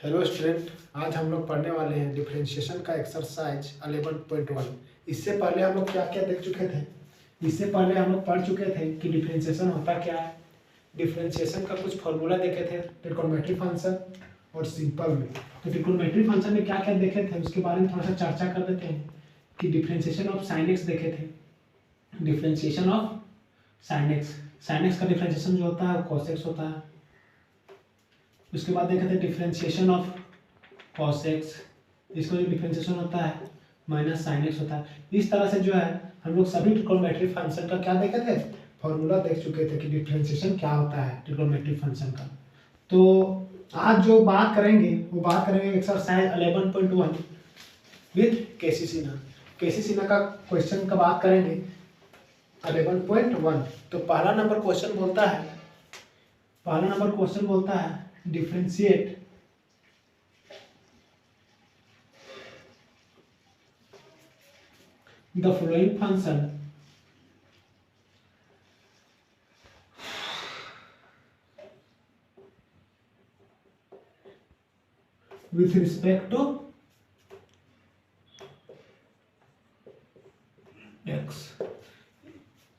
Hello student, आज हम लोग पढ़ने वाले हैं डिफरेंशिएशन का एक्सरसाइज 11.1। इससे पहले हम लोग क्या क्या देख चुके थे। इससे पहले हम लोग पढ़ चुके थे कि डिफरेंशिएशन होता क्या है। डिफरेंशिएशन का कुछ फॉर्मूला देखे थे, ट्रिग्नोमेट्री फंक्शन और सिंपल में। तो ट्रिग्नोमेट्री फंक्शन में क्या क्या देखे थे उसके बारे में थोड़ा सा चर्चा कर देते हैं। कि डिफरेंशिएशन ऑफ साइन एक्स देखे थे, differentiation of sine x, sine x का डिफरेंशिएशन जो होता है कॉस एक्स होता है। उसके बाद देखे थे डिफरेंशिएशन ऑफ कॉस एक्स, इसका जो डिफरेंशिएशन होता है माइनस साइन एक्स होता है। इस तरह से जो है हम लोग सभी ट्रिग्नोमेट्री फंक्शन का क्या देखे थे, फॉर्मूला देख चुके थे कि डिफरेंशिएशन क्या होता है ट्रिग्नोमेट्री फंक्शन का। तो आज जो बात करेंगे वो बात करेंगे एक्सरसाइज 11.1 विद केसी सिन्हा। केसी सिन्हा का क्वेश्चन का बात करेंगे 11.1। तो पहला नंबर क्वेश्चन बोलता है differentiate the following function with respect to x।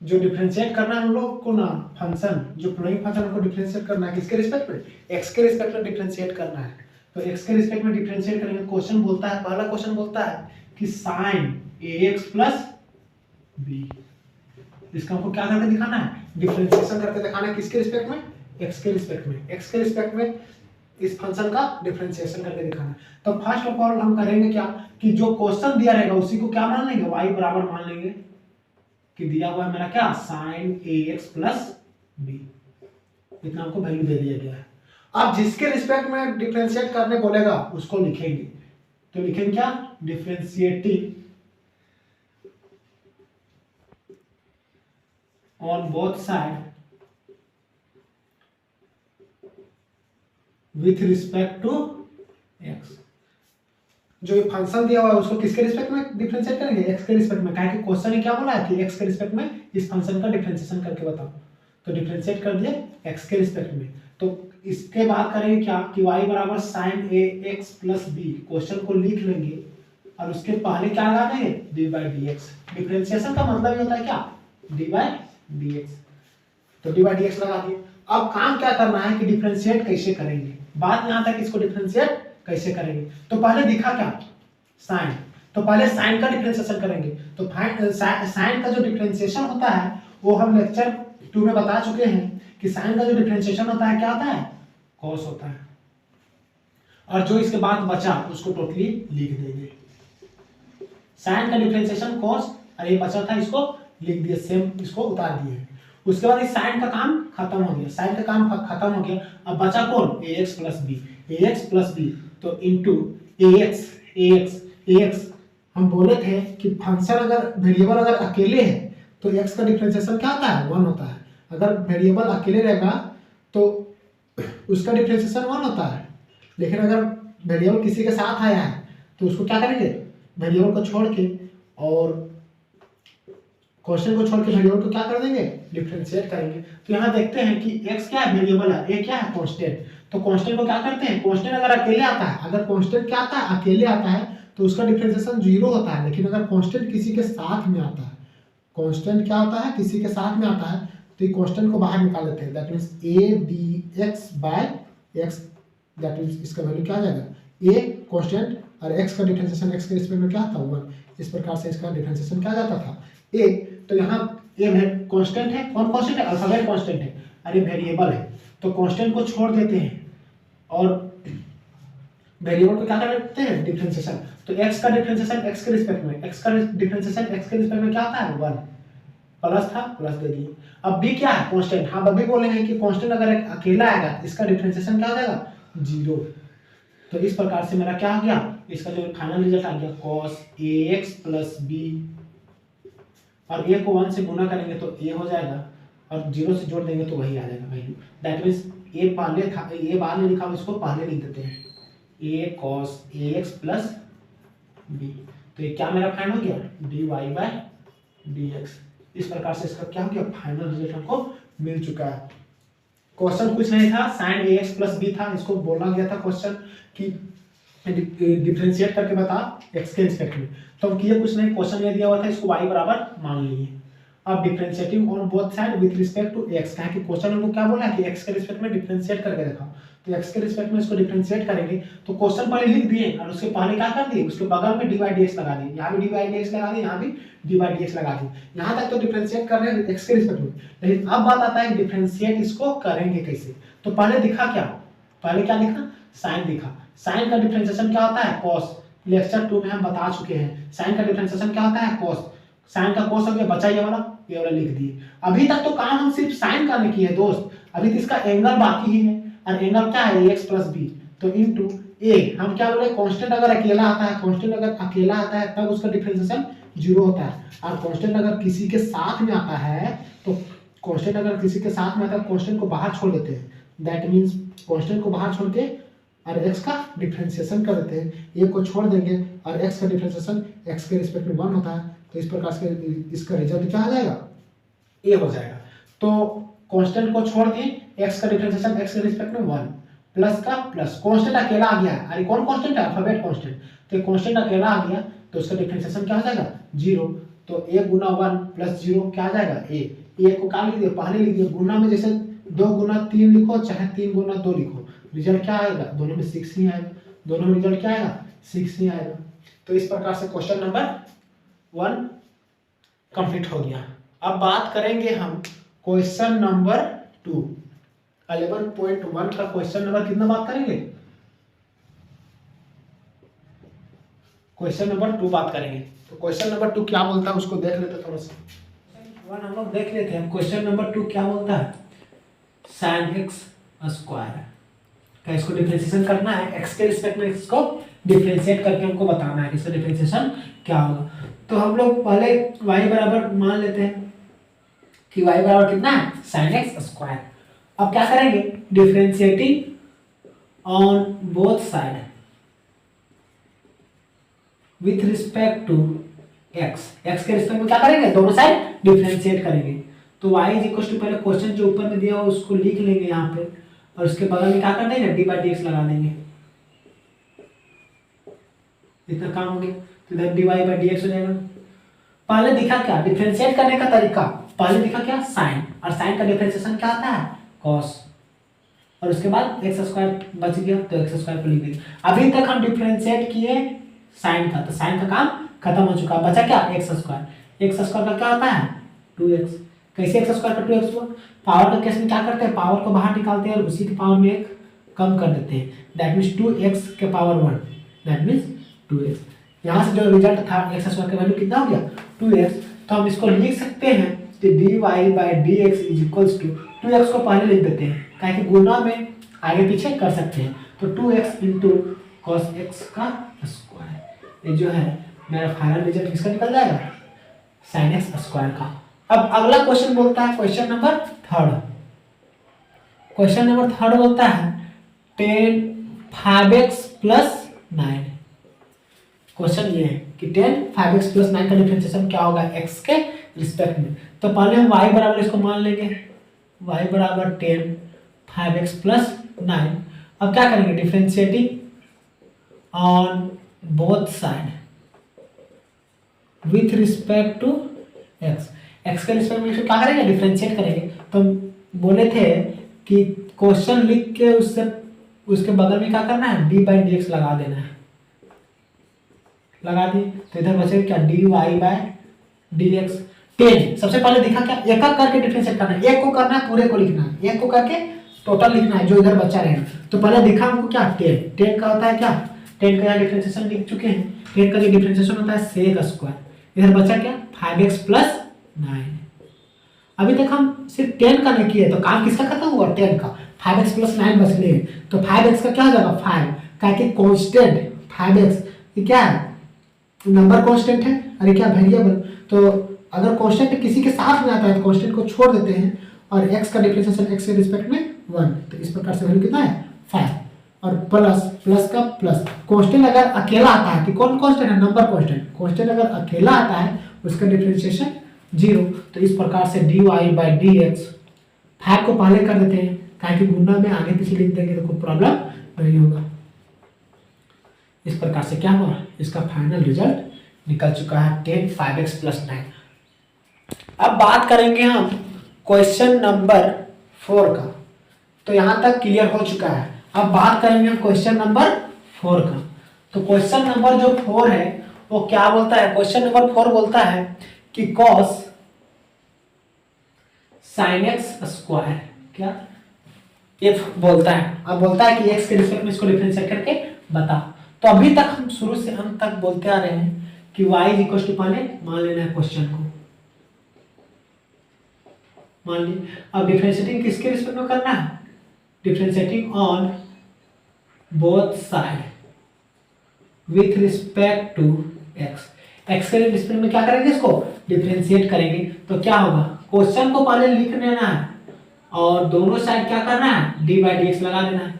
जो डिफरेंशिएट करना है हम लोग को ना फंक्शन, जो फ्लोइंग फंक्शन हमको डिफरेंशिएट करना है किसके रिस्पेक्ट में, x के रिस्पेक्ट में डिफरेंशिएट करना है। तो x के रिस्पेक्ट में डिफरेंशिएट करेंगे। क्वेश्चन बोलता है, पहला क्वेश्चन बोलता है कि sin ax प्लस b, इसका हमको क्या करके दिखाना है, डिफरेंशिएशन करके दिखाना है। किसके रिस्पेक्ट में, x के रिस्पेक्ट में। x के रिस्पेक्ट में इस फंक्शन का डिफरेंशिएशन करके दिखाना है। तो फर्स्ट ऑफ ऑल हम करेंगे क्या कि जो क्वेश्चन दिया रहेगा उसी को क्या मान लेंगे, y बराबर मान लेंगे कि दिया हुआ है मेरा क्या sin ax प्लस b, इतना हमको वैल्यू दे दिया गया है। अब जिसके रिस्पेक्ट में डिफरेंशिएट करने बोलेगा उसको लिखेंगे। तो लिखेंगे क्या, differentiating on both side with respect to x। जो ये फंक्शन दिया हुआ है उसको किसके रिस्पेक्ट में डिफरेंशिएट करेंगे, x के रिस्पेक्ट में। क्या कि क्वेश्चन ने क्या बोला है कि x के रिस्पेक्ट में इस फंक्शन का डिफरेंशिएशन करके बताओ। तो डिफरेंशिएट कर दिए x के रिस्पेक्ट में। तो इसके बाद करेंगे क्या कि y बराबर sin ax plus b, question को लिख लेंगे और उसके पहले क्या लगा देंगे, d by dx। डिफरेंशिएशन का मतलब ये होता है क्या, d by dx। तो d by dx लगा दिए। अब काम क्या करना है कि डिफरेंशिएट कैसे करेंगे, बात यहां तक इसको डिफरेंशिएट कैसे करेंगे। तो पहले दिखा क्या साइन, तो पहले साइन का डिफरेंशिएशन करेंगे। तो साइन का जो डिफरेंशिएशन होता है वो हम लेक्चर 2 में बता चुके हैं कि साइन का जो डिफरेंशिएशन होता है क्या होता है, कॉस होता है। और जो इसके बाद बचा उसको टोटली लिख देंगे। साइन का डिफरेंशिएशन कॉस, और ये बचा था इसको लिख दिए, सेम इसको उतार दिए। उसके बाद इस साइन का काम खत्म हो गया, साइन का काम खत्म हो गया। अब बचा कौन, ax प्लस b। तो इनटू ax हम बोले थे कि फंक्शन अगर वेरिएबल अगर अकेले है तो x का डिफरेंशिएशन क्या होता है, 1 होता है। अगर वेरिएबल अकेले रहेगा तो उसका डिफरेंशिएशन 1 होता है। लेकिन अगर वेरिएबल किसी के साथ आया है तो उसको क्या करेंगे, वेरिएबल को छोड़ के और क्वेश्चन को छोड़ के वेरिएबल को क्या कर देंगे, डिफरेंशिएट करेंगे। तो यहाँ देखते हैं कि x क्या है, वेरिएबल है, a क्या है, कांस्टेंट। तो कांस्टेंट को क्या करते हैं, कांस्टेंट अगर अकेले आता है, अगर कांस्टेंट क्या आता है, अकेले आता है तो उसका डिफरेंशिएशन 0 होता है। लेकिन अगर कांस्टेंट किसी के साथ में आता है, कांस्टेंट क्या होता है, किसी के साथ में आता है, तो ये कांस्टेंट को बाहर निकाल देते हैं। That means a dx by x, that means इसका वैल्यू क्या आ जाएगा, a कांस्टेंट और x का डिफरेंशिएशन x के रिस्पेक्ट में क्या था, 1। इस प्रकार से इसका डिफरेंशिएशन क्या जाता था, a। तो यहाँ ये कांस्टेंट है, कौन कांस्टेंट है, अल्फाबेट कांस्टेंट है, अरे वेरिएबल है। तो कांस्टेंट को छोड़ देते हैं और वेरिएबल को क्या कर देते हैं, डिफरेंशिएशन। तो x का डिफरेंशिएशन x के रिस्पेक्ट में, x का डिफरेंशिएशन x के रिस्पेक्ट में क्या आता है, 1। प्लस था, प्लस दे दिए। अब b क्या है, कांस्टेंट। हाँ अभी बोलेंगे कि कांस्टेंट अगर अकेला आएगा इसका डिफरेंशिएशन क्या हो जाएगा, 0। तो इस प्रकार से मेरा क्या हो गया, इसका जो फाइनल रिजल्ट आ गया cos ax प्लस b। और a को 1 से गुना करेंगे तो a हो जाएगा और 0 से जोड़ देंगे तो वही आ जाएगा वैल्यू। दैट मींस a पहले था, a बाद में लिखा इसको पहले लिख देते हैं, a cos ax plus b। तो ये क्या मेरा फाइनल हो गया, dy by dx। इस प्रकार से इसका क्या हो गया, फाइनल रिजल्ट हमको मिल चुका है। क्वेश्चन कुछ नहीं था, sin ax प्लस बी था। इसको बोला गया था क्वेश्चन कि डिफरेंशिएट करके बता x के रिस्पेक्ट में। तो हम किए कुछ नहीं, क्वेश्चन ये दिया हुआ था, इसको y बराबर मान लिए। अब differentiating on both side with respect to x, कहा कि क्वेश्चन हमको क्या बोला है कि x के रिस्पेक्ट में डिफरेंशिएट करके दिखाओ। तो x के रिस्पेक्ट में इसको डिफरेंशिएट करेंगे तो क्वेश्चन पहले लिख दिए और उसके पहले क्या कर दिए, उसके बगल में dy dx लगा दिए। यहाँ भी dy dx लगा दिए, यहाँ भी dy dx लगा दिए। यहाँ तक तो डिफरेंशिएट कर रहे हैं x के रिस्पेक्ट में, लेकिन अब बात आता है डिफरेंशिएट इसको करेंगे कैसे। तो पहले दिखा क्या, पहले क्या लिखा, साइन दिखा। साइन का डिफरेंशिएशन क्या होता है, कॉस। लेक्चर 2 में हम बता चुके हैं साइन का डिफरेंशिएशन क्या होता है, कॉस। साइन का कॉस हो गया, बचा ये वाला लिख दिए। अभी तक तो काम हम सिर्फ साइन का नहीं किए दोस्त, अभी तो इसका एंगल बाकी ही है। और एंगल क्या है, x प्लस बी। तो इनटू a, हम क्या बोले, कांस्टेंट अगर अकेला आता है, कांस्टेंट अगर अकेला आता है तब उसका डिफरेंशिएशन 0 होता है। और कांस्टेंट अगर किसी के साथ में आता है तो कांस्टेंट अगर किसी के साथ में आता है, कांस्टेंट को बाहर छोड़ देते हैं। दैट मींस कांस्टेंट को बाहर छोड़ के और x का डिफरेंशिएशन कर देते हैं। a को छोड़ देंगे और x का डिफरेंशिएशन x के रिस्पेक्ट में 1 होता है। तो इस प्रकार से इसका रिजल्ट क्या आ जाएगा, a हो जाएगा। तो कांस्टेंट को छोड़ दिए, x का डिफरेंशिएशन x के रिस्पेक्ट में 1, प्लस का प्लस, कांस्टेंट अकेला आ गया। अरे कौन कांस्टेंट है, अल्फाबेट कांस्टेंट। तो कांस्टेंट अकेला आ गया तो उसका डिफरेंशिएशन क्या हो जाएगा, 0। तो a गुना 1 प्लस 0 क्या आ जाएगा, a को क्या लिख दिया, पहले लिख दिया। गुना में जैसे 2 गुना 3 लिखो, चाहे 3 गुना 2 लिखो, रिजल्ट क्या आएगा, दोनों में 6 ही आएगा। दोनों में रिजल्ट क्या आएगा, 6 ही आएगा। तो इस प्रकार से क्वेश्चन नंबर 1 कंप्लीट हो गया। अब बात करेंगे हम क्वेश्चन नंबर 2, 11.1 का क्वेश्चन नंबर कितना बात करेंगे, क्वेश्चन नंबर 2 बात करेंगे। तो क्वेश्चन नंबर 2 क्या बोलता है उसको देख लेते थोड़ा सा। क्वेश्चन हम लोग देख लेते हैं। क्वेश्चन नंबर 2 क्या बोलता है, sin x स्क्वायर का इसको डिफरेंशिएशन करना है, x के रिस्पेक्ट में इसको डिफरेंशिएट करके हमको बताना है इसका डिफरेंशिएशन क्या होगा। तो हम लोग पहले y बराबर मान लेते हैं कि y बराबर कितना है, sin x स्क्वायर। अब क्या करेंगे, differentiating on both side with respect to x, x के रिस्पेक्ट में क्या करेंगे, दोनों साइड डिफरेंशिएट करेंगे। तो y इज इक्वल टू, पहले क्वेश्चन जो ऊपर में दिया हुआ उसको लिख लेंगे यहाँ पे, और उसके बगल में क्या कर देंगे, डी बाई डी एक्स लगा देंगे। इतना काम हो गया। तो इधर d y by d x हो जाएगा। पहले दिखा क्या, डिफरेंशिएट करने का तरीका, पहले दिखा क्या, साइन, और साइन का डिफरेंशिएशन क्या आता है, कॉस। और उसके बाद एक्स स्क्वायर बच गया तो एक्स स्क्वायर को लिख देंगे। अभी तक हम डिफरेंशिएट किए साइन का, तो साइन का काम खत्म हो चुका, बचा क्या, एक्स स्क्वायर। एक्स स्क्वायर का क्या होता है, 2x। कैसे एक्स स्क्वायर का 2x हुआ, पावर का केस में क्या करते हैं, पावर को बाहर निकालते हैं और उसी के पावर में एक कम कर देते हैं। दैट मीन्स 2x के पावर 1, दैट मीन्स 2x। यहाँ से जो रिजल्ट था एक्स स्क्वायर का वैल्यू कितना हो गया, 2x। तो हम इसको लिख सकते हैं कि dy by d x is equals to, 2x को पहले लिख देते हैं ताकि कि गुना में आगे पीछे कर सकते हैं। तो 2x इंटू कॉस एक्स का स्क्वायर, ये जो है मेरा फाइनल रिजल्ट किसका निकल जाएगा, साइन एक्स स्क्वायर का। अब अगला क्वेश्चन बोलता है, क्वेश्चन नंबर 3, क्वेश्चन नंबर 3 बोलता है 10 5x प्लस 9। क्वेश्चन ये है कि 10 5x प्लस 9 का डिफरेंशिएशन क्या होगा x के रिस्पेक्ट में। तो पहले हम y बराबर इसको मान लेंगे, y बराबर 10 5x प्लस 9। अब क्या करेंगे, differentiating on both side with respect to x, x के रिस्पेक्ट में इसको क्या करेंगे, डिफरेंशिएट करेंगे। तो हम बोले थे कि क्वेश्चन लिख के उसके बगल में क्या करना है, डी बाई डी एक्स लगा देना है, लगा दी। तो इधर बचेगा क्या, d y by d x. 10 सबसे पहले दिखा क्या, एक एक करके डिफरेंशिएट करना है, एक को करना है पूरे को लिखना है, एक को करके टोटल लिखना है जो इधर बचा रहेगा। तो पहले दिखा हमको क्या, 10 का होता है क्या, 10 का डिफरेंशिएशन लिख चुके हैं। 10 का जो डिफरेंशिएशन होता है सेक स्क्वायर। इधर बचा क्या, 5x प्लस 9। अभी तक हम सिर्फ 10 का नहीं किए तो काम किसका खत्म हुआ, 10 का। 5x प्लस 9 बच लिए तो 5x का क्या हो जाएगा, 5, क्या कि कांस्टेंट 5x ये क्या है, नंबर कांस्टेंट है, अरे क्या वेरिएबल। तो अगर कांस्टेंट किसी के साथ में आता है तो कांस्टेंट को छोड़ देते हैं और x का डिफरेंशिएशन x के रिस्पेक्ट में 1। तो इस प्रकार से वैल्यू कितना है, 5। और प्लस का प्लस, कांस्टेंट अगर अकेला आता है कि कौन कांस्टेंट है, नंबर कांस्टेंट। कांस्टेंट अगर अकेला आता है उसका डिफरेंशिएशन 0। तो इस प्रकार से dy बाई डी एक्स, 5 को पहले कर देते हैं कहा कि गुना में आगे पीछे लिख देंगे तो कोई प्रॉब्लम नहीं होगा। इस प्रकार से क्या हुआ, इसका फाइनल रिजल्ट निकल चुका है 10 5x + 9। अब बात करेंगे हम क्वेश्चन नंबर 4 का। तो यहां तक क्लियर हो चुका है। अब बात करेंगे हम क्वेश्चन नंबर 4 का। तो क्वेश्चन नंबर जो 4 है वो क्या बोलता है, क्वेश्चन नंबर 4 बोलता है कि cos sin x², क्या ये बोलता है। अब बोलता है कि x के रिस्पेक्ट में इसको डिफरेंशिएट करके बता। तो अभी तक हम शुरू से अंत तक बोलते आ रहे हैं कि y पहले मान लेना है क्वेश्चन को, मान ली। अब डिफरेंशिएटिंग किसके रिस्पेक्ट में करना है, differentiating on both side with respect to x। x के रिस्पेक्ट में क्या करेंगे, इसको डिफरेंशिएट करेंगे। तो क्या होगा, क्वेश्चन को पहले लिख लेना है और दोनों साइड क्या करना है, d/dx लगा देना है।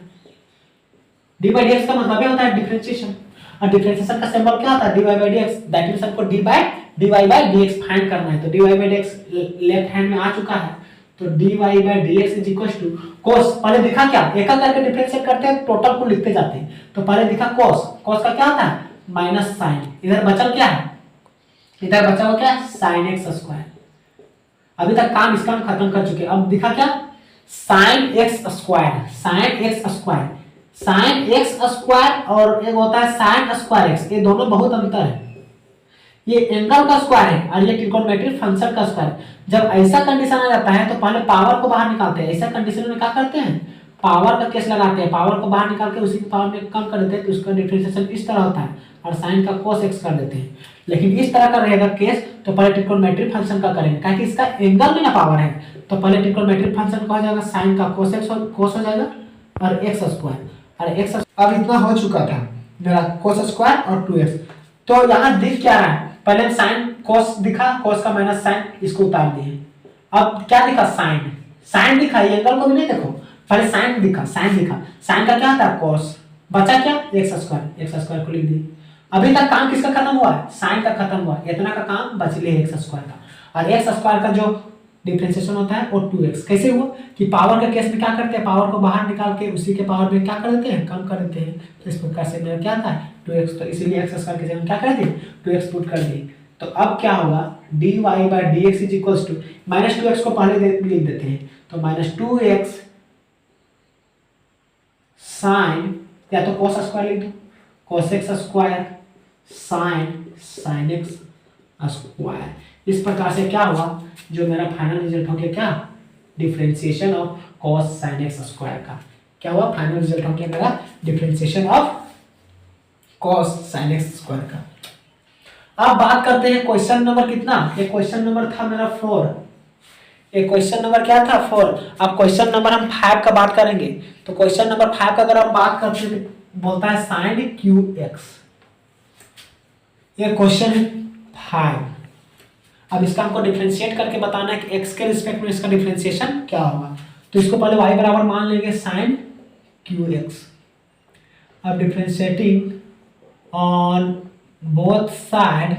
d/dx का मतलब होता है डिफरेंशिएशन, और डिफरेंशिएशन का सिंबल क्या होता है, dy/dx। दैट मींस हमको dy/dx फाइंड करना है। तो dy/dx लेफ्ट हैंड में आ चुका है। तो dy/dx cos, पहले दिखा क्या, एक एक करके डिफरेंशिएट करते हैं, टोटल को लिखते जाते हैं। तो पहले दिखा cos, cos का क्या होता है माइनस साइन, इधर बचा क्या है, इधर बचा हुआ क्या, sin x²। अभी तक काम इसका हम खत्म कर चुके हैं। अब दिखा क्या, sin x², sin x² और एक होता है sin x²। ये दोनों बहुत अंतर है। ये एंगल का स्क्वायर है और ये ट्रिगोनोमेट्रिक फंक्शन का स्क्वायर। जब ऐसा कंडीशन आ जाता है तो पहले पावर को बाहर निकालते हैं। ऐसा कंडीशन में क्या करते हैं, पावर का केस लगाते हैं, पावर को बाहर निकाल के उसी की पावर में कम कर देते हैं। तो उसका डिफरेंशिएशन इस तरह होता है और साइन का cos x कर देते हैं। लेकिन इस तरह का रहेगा केस तो पहले ट्रिगोनोमेट्रिक फंक्शन का करेंगे, क्योंकि इसका एंगल में ना पावर है। तो पहले ट्रिगोनोमेट्रिक फंक्शन का हो जाएगा साइन का cos x cos हो जाएगा और x² और x। अब इतना हो चुका था मेरा cos² और 2x। तो यहाँ दिख क्या रहा है, पहले साइन cos दिखा, cos का माइनस साइन, इसको उतार दिए। अब क्या दिखा, साइन, साइन दिखा, ये एंगल को भी नहीं देखो, पहले साइन दिखा, साइन दिखा, साइन का क्या था cos, बचा क्या x² को लिख दिए। अभी तक काम किसका खत्म हुआ है, साइन का खत्म हुआ, इतना का काम बच लिया x² का। और x² का जो डिफरेंशिएशन होता है वो 2x। कैसे हुआ कि पावर के केस में क्या करते हैं, पावर को बाहर निकाल के उसी के पावर में क्या कर देते हैं, कम कर देते हैं। तो इस प्रकार से मेरा क्या था 2x, तो इसीलिए x² के जगह क्या कर दिए 2x पुट कर दिए। तो अब क्या होगा, dy/dx -2x को पहले लिख देते हैं। तो -2x साइन, या तो cos² लिख दो, cos x² sin x²। इस प्रकार से क्या हुआ, जो मेरा फाइनल रिजल्ट हो गया क्या, differentiation of cos sin x² का। क्या हुआ, फाइनल रिजल्ट हो गया मेरा differentiation of cos sin x² का। अब बात करते हैं क्वेश्चन नंबर कितना, ये क्वेश्चन नंबर था मेरा 4। ये क्वेश्चन नंबर क्या था 4। अब क्वेश्चन नंबर हम 5 का बात करेंगे। तो क्वेश्चन नंबर 5 का अगर हम बात करते हैं तो बोलता है sin qx। ये क्वेश्चन 5। अब इसका हमको डिफरेंशिएट करके बताना है कि x के रिस्पेक्ट में इसका डिफरेंशिएशन क्या होगा। तो इसको पहले y बराबर मान लेंगे sin qx। अब differentiating on both side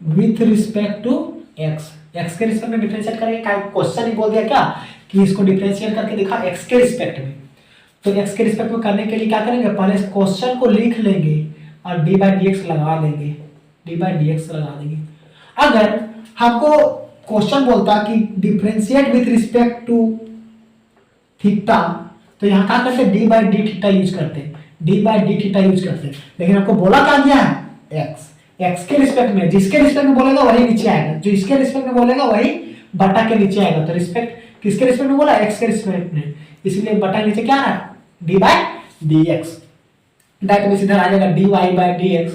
with respect to x। x के रिस्पेक्ट में डिफरेंशिएट करेंगे, क्वेश्चन ही बोल दिया क्या कि इसको डिफरेंशिएट करके दिखा x के रिस्पेक्ट में। तो x के रिस्पेक्ट में करने के लिए क्या करेंगे, पहले क्वेश्चन को लिख लेंगे और dy/dx लगा देंगे, dy/dx लगा देंगे। अगर हमको क्वेश्चन बोलता कि differentiate with respect to theta, तो यहाँ क्या करते d/dθ यूज करते हैं, d/dθ यूज करते हैं। लेकिन आपको बोला क्या दिया है, x के रिस्पेक्ट में, जिसके रिस्पेक्ट में बोलेगा वही नीचे आएगा, जो इसके रिस्पेक्ट में बोलेगा वही बटा के नीचे आएगा। तो रिस्पेक्ट किसके रिस्पेक्ट में बोला, x के रिस्पेक्ट में, इसलिए बटा नीचे क्या आ रहा है d/dx। दैट मींस इधर आ जाएगा dy/dx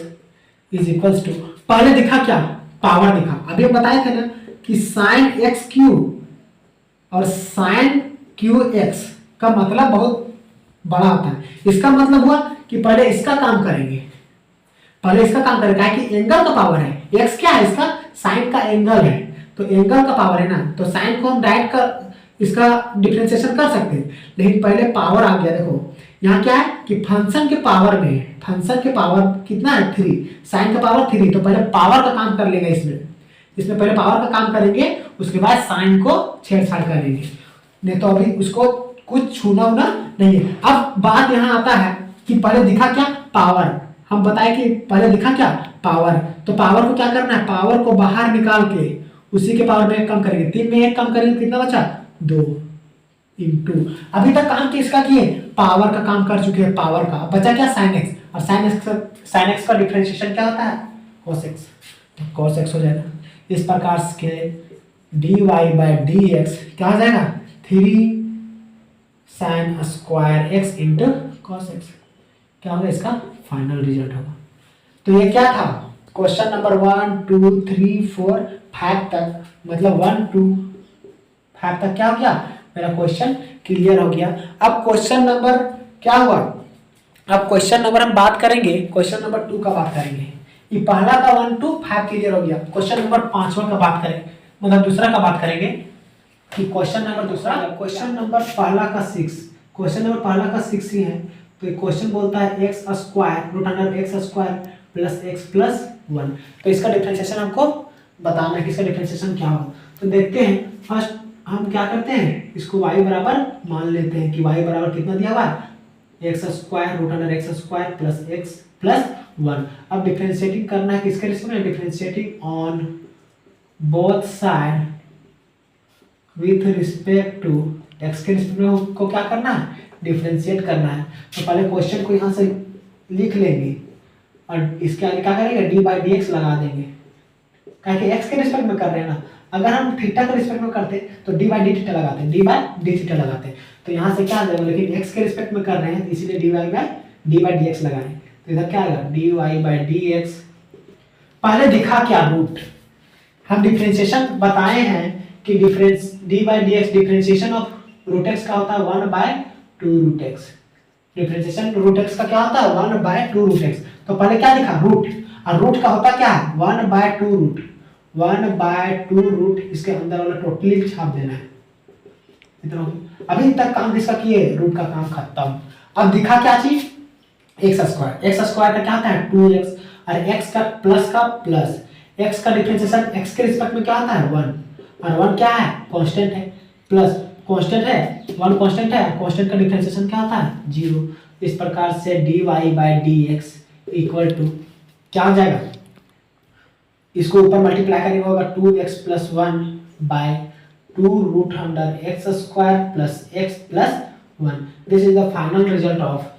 इज इक्वल्स टू, पहले दिखा क्या, पावर दिखा। अभी हम बताए थे ना कि sin x³ और sin qx का मतलब बहुत बड़ा होता है। इसका मतलब हुआ कि पहले इसका काम करेंगे, पहले इसका काम करेंगे, कि एंगल का पावर है, x क्या है इसका, साइन का एंगल है, तो एंगल का पावर है ना, तो साइन को हम डायरेक्ट कर इसका डिफरेंशिएशन कर सकते हैं। लेकिन पहले पावर आ गया, देखो यहाँ क्या है कि फंक्शन के पावर में, फंक्शन के पावर कितना है 3, साइन का पावर 3, तो पहले पावर का काम कर लेगा इसमें पहले पावर का काम करेंगे, उसके बाद साइन को छेड़छाड़ करेंगे। नहीं तो अभी उसको कुछ छूना होना नहीं है। अब बात यहाँ आता है कि पहले दिखा क्या, पावर। हम बताए कि पहले दिखा क्या, पावर। तो पावर को क्या करना है, पावर को बाहर निकाल के उसी के पावर में एक कम करेंगे, 3 में 1 कम करेंगे कितना बचा, 2 इंटू। अभी तक काम किसका किए, पावर का काम कर चुके हैं, पावर का। बचा क्या, साइन एक्स। और साइन एक्स का डिफरेंशिएशन क्या होता है, cos x। तो cos x हो जाएगा इस प्रकार से dy बाई डी एक्स क्या हो जाएगा, 3 sine square x into cos x. क्या होगा, इसका फाइनल रिजल्ट होगा। तो ये क्या था, क्वेश्चन नंबर 1 2 3 4 5 तक, मतलब 1 2 5 तक क्या हो गया, मेरा क्वेश्चन क्लियर हो गया। अब क्वेश्चन नंबर क्या हुआ, अब क्वेश्चन नंबर हम बात करेंगे, क्वेश्चन नंबर 2 का बात करेंगे। ये पहला का 1 2 5 क्लियर हो गया। क्वेश्चन नंबर 5वां का बात करेंगे, मतलब दूसरा का बात करेंगे कि क्वेश्चन नंबर दूसरा, क्वेश्चन नंबर पहला का 6, क्वेश्चन नंबर पहला का 6 ही है। तो ये क्वेश्चन बोलता है x square root under x square plus x plus 1। तो इसका डिफरेंशिएशन हमको बताना है कि इसका डिफरेंशिएशन क्या होगा। तो देखते हैं, फर्स्ट हम क्या करते हैं, इसको y बराबर मान लेते हैं कि y बराबर कितना दिया हुआ है, x square root under x square plus x plus 1। अब डिफरेंशिएटिंग करना है किसके रिस्पेक्ट में, differentiating on both side with respect to x के रिस्पेक्ट में को क्या करना है, डिफरेंशिएट करना है। तो पहले क्वेश्चन को यहाँ से लिख लेंगे और इसके आगे क्या करेंगे, डी बाई डी एक्स लगा देंगे, क्योंकि एक्स के रिस्पेक्ट में कर रहे हैं ना। अगर हम थीटा के रिस्पेक्ट में करते तो डी बाई डी थीटा लगाते, डी बाई डी थीटा लगाते। तो यहाँ से क्या आ जाएगा, लेकिन एक्स के रिस्पेक्ट में कर रहे हैं इसीलिए d y by d x लगा रहे हैं। तो इधर क्या आएगा, d y by d x. पहले दिखा क्या, रूट। हम डिफरेंशिएशन बताए हैं कि difference d by d x differentiation of root x का होता है 1 by 2 root x. Differentiation root x का क्या होता है, 1 बाय 2 रूट एक्स। तो पहले क्या लिखा, रूट। और रूट का होता क्या है, 1 बाय 2 रूट, 1 बाय 2 रूट। इसके अंदर वाला टोटली छाप देना है इतना। अभी तक काम किसका किए, रूट का काम खत्म। अब दिखा क्या चीज, एक्स स्क्वायर। एक्स स्क्वायर का क्या होता है 2x, और x का प्लस, x का डिफरेंशिएशन x के रिस्पेक्ट में क्या होता है 1, और 1 क्या है, कांस्टेंट है, प्लस कांस्टेंट है, 1 कांस्टेंट है, कांस्टेंट का डिफरेंशिएशन क्या होता है 0। इस प्रकार से dy by dx equal to क्या हो जाएगा, इसको ऊपर मल्टीप्लाई करेंगे होगा 2x plus 1 by 2 root under x square plus x plus 1। This is the final result of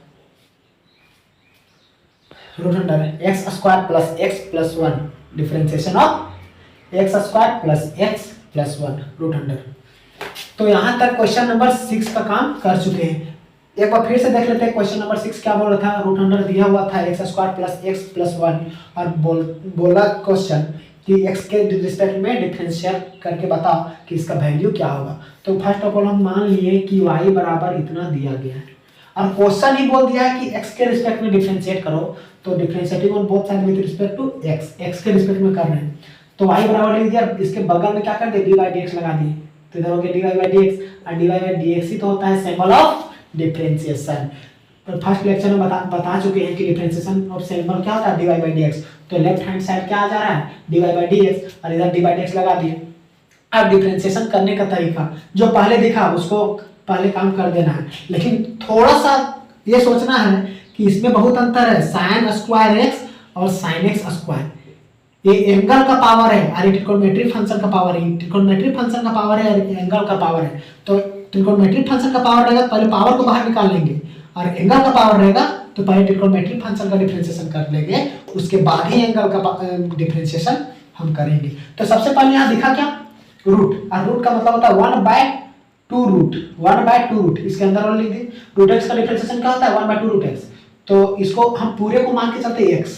root under x square plus x plus 1, differentiation of x square plus x plus 1 root under. तो यहाँ तक question number 6 का काम कर चुके हैं। एक बार फिर से देख लेते हैं क्वेश्चन नंबर 6 क्या बोल रहा था, रूट अंडर दिया हुआ था x square plus x plus 1 और बोला क्वेश्चन कि एक्स के रिस्पेक्ट में डिफरेंशिएट करके बताओ कि इसका वैल्यू क्या होगा। तो फर्स्ट ऑफ ऑल हम मान लिए कि y बराबर इतना दिया गया है और क्वेश्चन ही बोल दिया है कि x के रिस्पेक्ट में डिफरेंशिएट करो। तो differentiating on both side with respect to x के रिस्पेक्ट में कर रहे हैं। तो y बराबर लिख दिया, इसके बगल में क्या कर दिया, dy बाई dx लगा दिए। तो इधर हो गया dy बाई dx, और dy बाई dx ही तो होता है सिंबल ऑफ डिफरेंशिएशन। तो फर्स्ट लेक्चर में बता चुके हैं कि डिफरेंशिएशन ऑफ सिंबल क्या होता है, dy बाई dx। तो लेफ्ट हैंड साइड क्या आ जा रहा है, dy बाई dx, और इधर dy बाई dx लगा दिए। अब डिफरेंशिएशन करने का तरीका जो पहले दिखा उसको पहले काम कर देना है, लेकिन थोड़ा सा ये सोचना है कि इसमें बहुत अंतर है, साइन स्क्वायर एक्स और साइन एक्स स्क्वायर। ये एंगल का पावर है और ट्रिग्नोमेट्रिक फंक्शन का पावर है। ट्रिग्नोमेट्रिक फंक्शन का पावर है और एंगल का पावर है। तो ट्रिग्नोमेट्रिक फंक्शन का पावर रहेगा पहले पावर को बाहर निकाल लेंगे, और एंगल का पावर रहेगा तो पहले ट्रिग्नोमेट्रिक फंक्शन का डिफरेंशिएशन कर लेंगे, उसके बाद ही एंगल का डिफरेंशिएशन हम करेंगे। तो सबसे पहले यहाँ दिखा क्या, रूट। और रूट का मतलब होता है 1 बाय 2 रूट, 1 बाय 2 रूट। इसके अंदर वाला लिख दी, रूट एक्स का डिफरेंशिएशन क्या होता है 1 बाय 2 रूट एक्स। तो इसको हम पूरे को मान के चलते हैं x,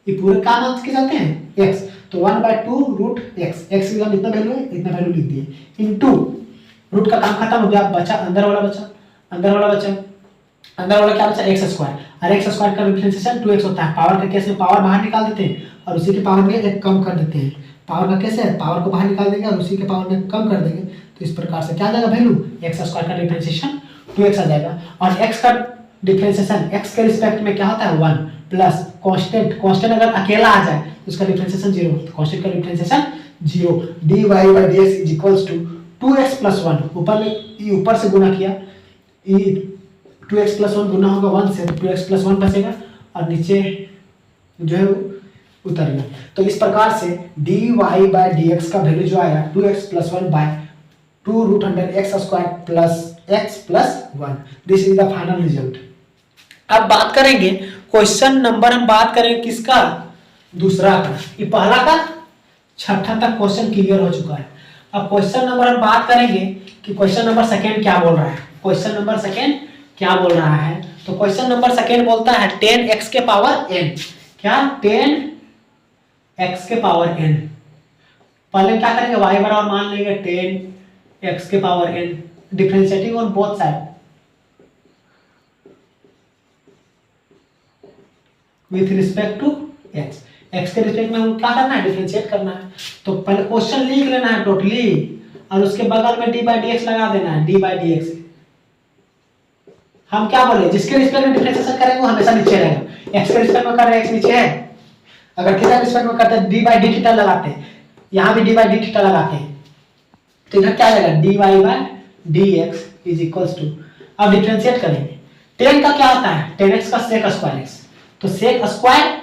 ये पूरे का मान के चलते हैं x। तो 1 बाय 2 रूट x, x की जगह इतना वैल्यू है, इतना वैल्यू लिख दिए, इनटू रूट का काम खत्म हो गया, बचा अंदर वाला बचा, अंदर वाला क्या बचा x स्क्वायर, और x स्क्वायर का डिफरेंशिएशन 2x होता है। पावर के केस में पावर बाहर निकाल देते हैं और उसी के पावर में एक कम कर देते हैं। पावर का कैसे है, पावर को बाहर निकाल देंगे और उसी के पावर में कम कर देंगे। तो इस प्रकार से क्या आ जाएगा वैल्यू, एक्स स्क्वायर का डिफरेंशिएशन 2x आ जाएगा, और x का डिफरेंशिएशन x के रिस्पेक्ट में क्या होता है 1 प्लस कांस्टेंट अगर अकेला आ जाए तो उसका डिफरेंशिएशन 0, तो कांस्टेंट का differentiation 0। dy by dx is equals to 2x+1 ऊपर से गुना किया, 2x+1 गुना होगा 1 से, तो 2x+1 बचेगा और नीचे जो है उतर गया। तो इस प्रकार से dy/dx का वैल्यू जो आया 2x+1/2√x² this is the final result. अब बात करेंगे क्वेश्चन नंबर, हम बात करेंगे किसका, दूसरा का। ये पहला का छठा तक क्वेश्चन क्लियर हो चुका है। अब क्वेश्चन नंबर हम बात करेंगे कि क्वेश्चन नंबर सेकेंड क्या बोल रहा है। क्वेश्चन नंबर सेकेंड क्या बोल रहा है, तो क्वेश्चन नंबर सेकेंड बोलता है 10x के पावर n। क्या 10x के पावर n। पहले क्या करेंगे, y बराबर मान लेंगे 10x के power n, differentiating on both side with respect to x। x के रिस्पेक्ट में हम क्या करना है, डिफरेंशिएट करना है। तो पहले क्वेश्चन लिख लेना है टोटली और उसके बगल में d/dx लगा देना है। d/dx हम क्या बोले, जिसके रिस्पेक्ट में डिफरेंशिएशन करेंगे वो हमेशा नीचे रहेगा। x के रिस्पेक्ट में कर रहे हैं, x नीचे है। अगर किसी रिस्पेक्ट में करते हैं d/d थीटा लगाते हैं, यहाँ भी d/d थीटा लगाते हैं, तो इधर क्या आएगा dy/dx इज इक्वल्स टू, अब डिफरेंशिएट करेंगे। 10 का क्या होता है, 10x का सेक स्क्वायर x, तो सेक स्क्वायर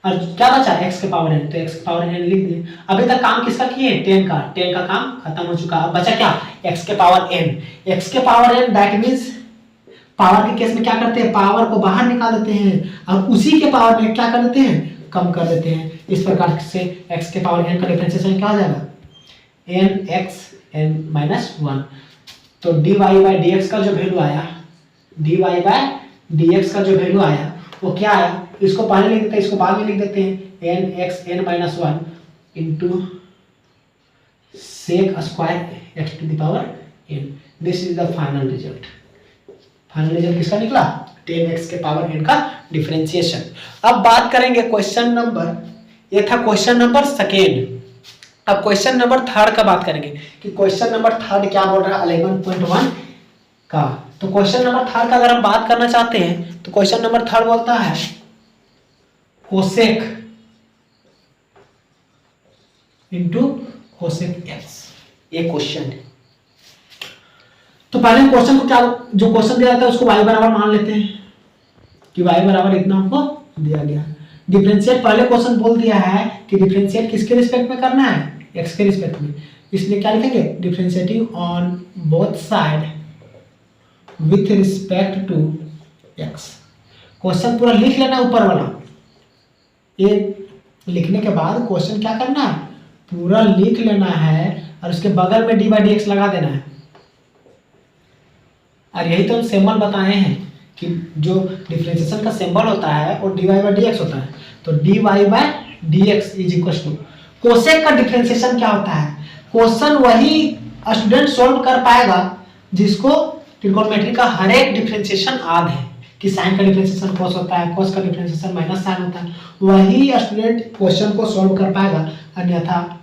और क्या बचा x के पावर n, तो x के पावर n लिख दिए। अभी तक काम किसका किए, 10 का काम खत्म हो चुका। अब बचा क्या, x के पावर n। x के power n that means power के केस में क्या करते हैं, पावर को बाहर निकाल देते हैं और उसी के पावर में क्या कर देते हैं, कम कर देते हैं। इस प्रकार से x के पावर n का डिफरेंशिएशन क्या हो जाएगा, n(x(n-1)। तो dy/dx का जो वैल्यू आया, dy/dx का जो वैल्यू आया वो क्या आया, इसको पहले लिख देते हैं, इसको बाद में लिख देते हैं, n(x(n-1) into sec square x to the power n। This is the final result. Final result किसका निकला, 10x के पावर n का डिफरेंशिएशन। अब बात करेंगे क्वेश्चन नंबर, ये था क्वेश्चन नंबर सेकेंड। अब क्वेश्चन नंबर थर्ड का बात करेंगे कि क्वेश्चन नंबर थर्ड क्या बोल रहा है 11.1 का। तो क्वेश्चन नंबर थर्ड का अगर हम बात करना चाहते हैं तो क्वेश्चन नंबर थर्ड बोलता है कोसेक इंटू कोसेक एक्स। ये क्वेश्चन है। तो पहले क्वेश्चन को क्या, जो क्वेश्चन दिया जाता है उसको y बराबर मान लेते हैं कि y बराबर इतना हमको दिया गया। डिफरेंशिएट पहले क्वेश्चन बोल दिया है कि डिफरेंशिएट किसके रिस्पेक्ट में करना है, x के रिस्पेक्ट में, इसलिए क्या लिखेंगे, differentiating on both side with respect to x। Question पूरा लिख लेना ऊपर वाला। ये लिखने के बाद क्वेश्चन क्या करना है, पूरा लिख लेना है और उसके बगल में d/dx लगा देना है। और यही तो हम सिंबल बताए हैं कि जो डिफरेंशिएशन का सिंबल होता है वो dy/dx होता है। तो dy/dx is equal to cosec का डिफरेंशिएशन क्या होता है। क्वेश्चन वही स्टूडेंट सोल्व कर पाएगा जिसको ट्रिगोनोमेट्री का हर एक डिफरेंशिएशन याद है कि साइन का डिफरेंशिएशन cos होता है, cos का डिफरेंशिएशन माइनस साइन होता है। वही स्टूडेंट क्वेश्चन को सोल्व कर पाएगा, अन्यथा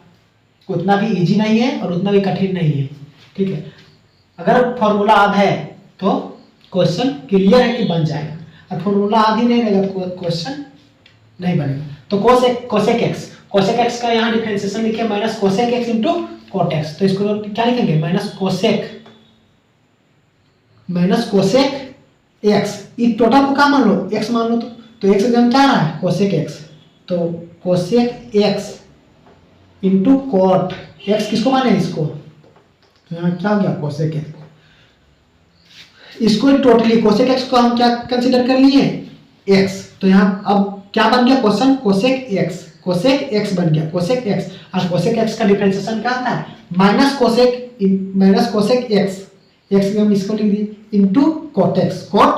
उतना भी इजी नहीं है और उतना भी कठिन नहीं है। ठीक है, अगर फॉर्मूला याद है तो क्वेश्चन क्लियर है कि बन जाएगा, और फॉर्मूला याद ही नहीं रहेगा तो क्वेश्चन नहीं बनेगा। तो कोसेक एक्स का यहाँ डिफरेंशिएशन लिखे minus cosec x into cot x. तो इसको क्या लिखेंगे, माइनस कोसेक एक्स। ये टोटल को क्या मान लो, एक्स मान लो। तो एक्स एग्जाम क्या रहा है, कोसेक एक्स। तो cosec x into cot x किसको माने, इसको। तो यहाँ क्या हो गया, कोसेक एक्स। इसको टोटली कोसेक एक्स को हम क्या कंसीडर कर लिए, एक्स। तो यहाँ अब क्या बन गया क्वेश्चन, कोसेक एक्स बन गया, कोसेक एक्स। और कोसेक एक्स का डिफरेंशिएशन क्या आता है, माइनस कोसेक एक्स। एक्स के हम इसको लिख दिए इंटू कोट एक्स, कोट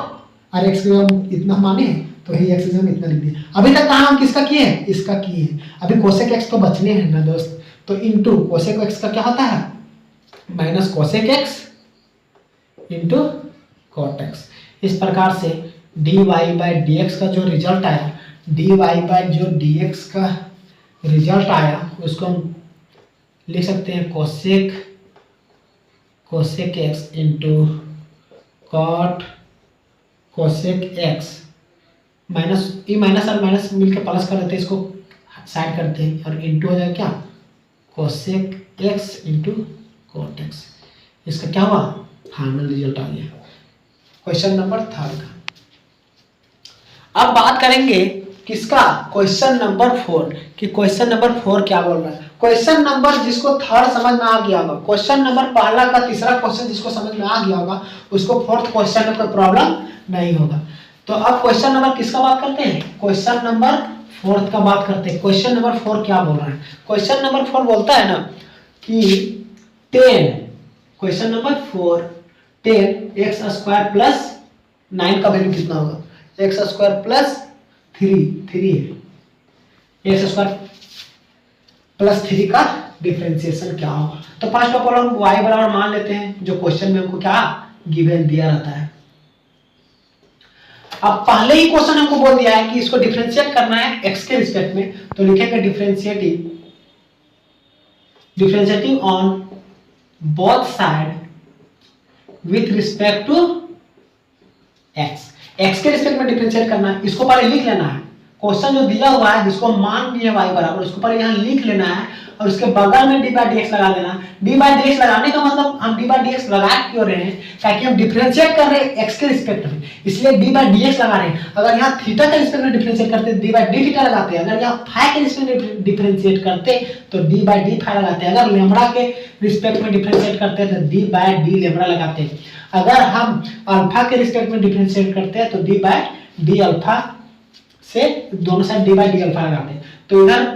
और एक्स के हम इतना माने तो ही एक्स हम इतना लिख दिए। अभी तक कहाँ हम किसका किए हैं, इसका किए हैं। अभी कोसेक एक्स तो बचने हैं ना दोस्त। तो इंटू कोसेक एक्स का क्या होता है, minus cosec x into cot x. इस प्रकार से dy/dx का जो रिजल्ट आया, dy/dx का रिजल्ट आया उसको हम लिख सकते हैं cosec x into cot cosec x. Minus और माइनस मिलकर प्लस कर देते हैं, इसको साइड करते हैं और इंटू हो जाएगा क्या, cosec x into cot x. इसका क्या हुआ, फाइनल रिजल्ट आ गया क्वेश्चन नंबर 3 का। अब बात करेंगे किसका, क्वेश्चन नंबर 4 कि क्वेश्चन नंबर 4 क्या बोल रहा है। क्वेश्चन नंबर जिसको 3rd समझ में आ गया होगा, क्वेश्चन नंबर पहला का तीसरा क्वेश्चन जिसको समझ में आ गया होगा उसको 4th क्वेश्चन में कोई प्रॉब्लम नहीं होगा। तो अब क्वेश्चन नंबर किसका बात करते हैं, क्वेश्चन नंबर 4th का बात करते हैं। क्वेश्चन नंबर 4 क्या बोल रहा है, क्वेश्चन नंबर 4 बोलता है ना कि 10, question number 4 10 x square plus 9 का वैल्यू कितना होगा, एक्स स्क्वायर प्लस 3 है, एक्स स्क्वायर प्लस 3 का डिफरेंशिएशन क्या होगा। तो फर्स्ट ऑफ ऑल हम y बराबर मान लेते हैं जो क्वेश्चन में हमको क्या गिवन दिया रहता है। अब पहले ही क्वेश्चन हमको बोल दिया है कि इसको डिफरेंशिएट करना है x के रिस्पेक्ट में, तो लिखेंगे differentiating on both side with respect to x के रिस्पेक्ट में डिफरेंशिएट करना है। इसको पहले लिख लेना है, क्वेश्चन जो दिया हुआ है जिसको मान दिया y बराबर, उसको पहले यहाँ लिख लेना है और उसके बगल में d by dx लगा देना। d by dx लगाने का मतलब हम d by dx लगा क्यों रहे हैं, ताकि हम डिफरेंशिएट कर रहे हैं x के रिस्पेक्ट में, इसलिए d by dx लगा रहे हैं। अगर यहाँ थीटा के रिस्पेक्ट में डिफरेंशिएट करते d by d थीटा लगाते, अगर यहाँ फाई के रिस्पेक्ट में डिफरेंशिएट करते तो d by d फाई लगाते, अगर लैम्बडा के रिस्पेक्ट में डिफरेंशिएट करते तो d by d लैम्बडा लगाते, अगर हम अल्फा के रिस्पेक्ट में डिफरेंशिएट करते हैं तो d by d अल्फा से दोनों side d by d alpha लगाते हैं। तो इधर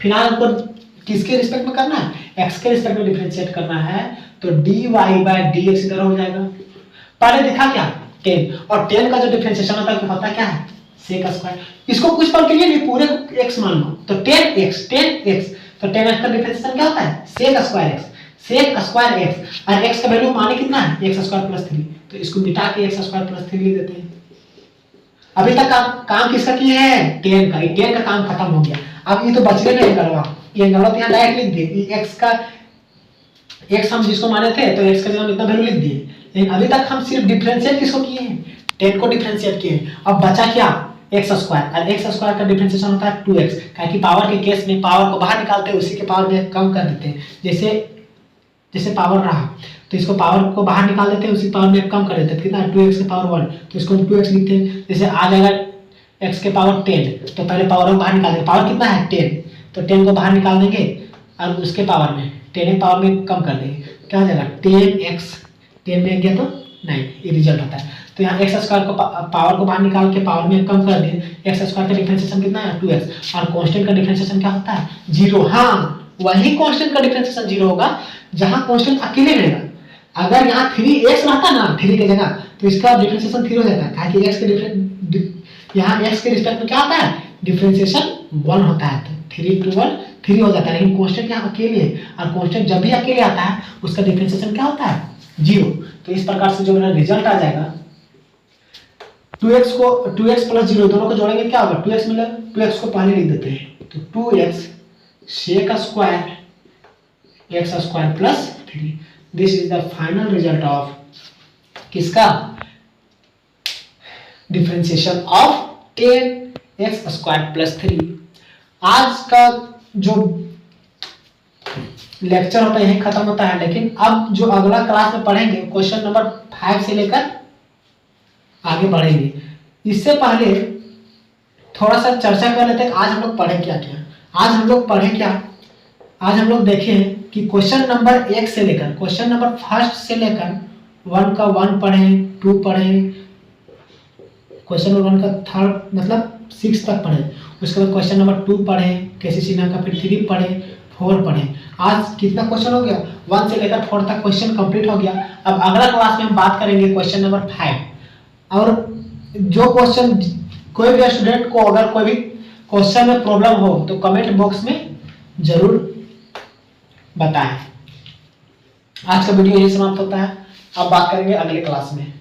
फिलहाल हमको किसके रिस्पेक्ट में करना है, x के रिस्पेक्ट में डिफरेंशिएट करना है, तो dy by dx इधर हो जाएगा। पहले देखा क्या 10, और 10 का जो डिफरेंशिएशन होता है पता क्या है, sec स्क्वायर। इसको कुछ पल के लिए नहीं पूरे x मान लो, तो 10x तो 10x का डिफरेंशिएशन क्या होता है, sec स्क्वायर x, और x का वैल्यू माने कितना है, x स्क्वायर प्लस 3, तो इसको मिटा के x स्क्वायर प्लस 3 लिख देते हैं। अभी तक काम किसका किए हैं, 10 का, 10 का काम खत्म हो गया। अब ये तो बच गया एंगलवा, ये एंगलवा तो यहाँ डायरेक्ट लिख दिए, x का x हम जिसको माने थे तो x का जगह इतना वैल्यू लिख दिए, लेकिन अभी तक हम सिर्फ डिफरेंशिएट किसको किए हैं, 10 को डिफरेंशिएट किए हैं। अब बचा क्या, x स्क्वायर, और x स्क्वायर का डिफरेंशिएशन होता है 2x, क्योंकि पावर के केस में पावर को बाहर निकालते हैं उसी के पावर में कम कर देते हैं, जैसे पावर रहा तो इसको पावर को बाहर निकाल देते हैं उसी पावर में कम कर देते हैं, कितना 2x के पावर 1, तो इसको हम 2x लिखते हैं। जैसे आ जाएगा x के पावर 10, तो पहले पावर को बाहर निकाल देंगे, पावर कितना है 10, तो 10 को बाहर निकाल देंगे और उसके पावर में 10 पावर में कम कर देंगे, क्या हो जाएगा 10x, 10 में गया तो 9, ये रिजल्ट आता है। तो यहाँ x स्क्वायर को पावर को बाहर निकाल के पावर में कम कर दिए, x स्क्वायर का डिफरेंशिएशन कितना है 2x, और कांस्टेंट का डिफरेंशिएशन क्या होता है 0। हाँ, वही कांस्टेंट का डिफरेंशिएशन 0 होगा जहां कांस्टेंट अकेले रहेगा। अगर यहाँ 3x रहता ना 3 की जगह, तो इसका डिफरेंशिएशन 3 हो जाता है, ताकि x के यहाँ x के रिस्पेक्ट में क्या होता है डिफरेंशिएशन 1 होता है, तो 3 to 1 3 हो जाता है, लेकिन कांस्टेंट यहाँ अकेले है, और कांस्टेंट जब भी अकेले आता है उसका डिफरेंशिएशन क्या होता है 0। तो इस प्रकार से जो मेरा रिजल्ट आ जाएगा 2x प्लस 0 दोनों को जोड़ेंगे क्या होगा 2x मिलेगा, 2x को पहले लिख देते हैं, तो 2x sec square x square plus 3, this is the final result of किसका differentiation of 10x square plus 3। आज का जो लेक्चर होता है यही खत्म होता है, लेकिन अब जो अगला क्लास में पढ़ेंगे क्वेश्चन नंबर 5 से लेकर आगे बढ़ेंगे। इससे पहले थोड़ा सा चर्चा कर लेते हैं आज हम लोग पढ़े क्या क्या। आज हम लोग देखें कि क्वेश्चन नंबर 1 से लेकर क्वेश्चन नंबर 1 से लेकर 1 का 1 पढ़े, 2 पढ़े, क्वेश्चन नंबर 1 का 3rd मतलब 6 तक पढ़े, उसके बाद क्वेश्चन नंबर 2 पढ़े कैसी सिन्हा का, फिर 3 पढ़े, 4 पढ़े। आज कितना क्वेश्चन हो गया 1 से लेकर 4 तक क्वेश्चन कंप्लीट हो गया। अब अगला क्लास में हम बात करेंगे क्वेश्चन नंबर 5, और जो क्वेश्चन कोई भी स्टूडेंट को अगर कोई भी क्वेश्चन में प्रॉब्लम हो तो कमेंट बॉक्स में जरूर बताएं। आज का वीडियो यही समाप्त होता है, अब बात करेंगे अगले क्लास में।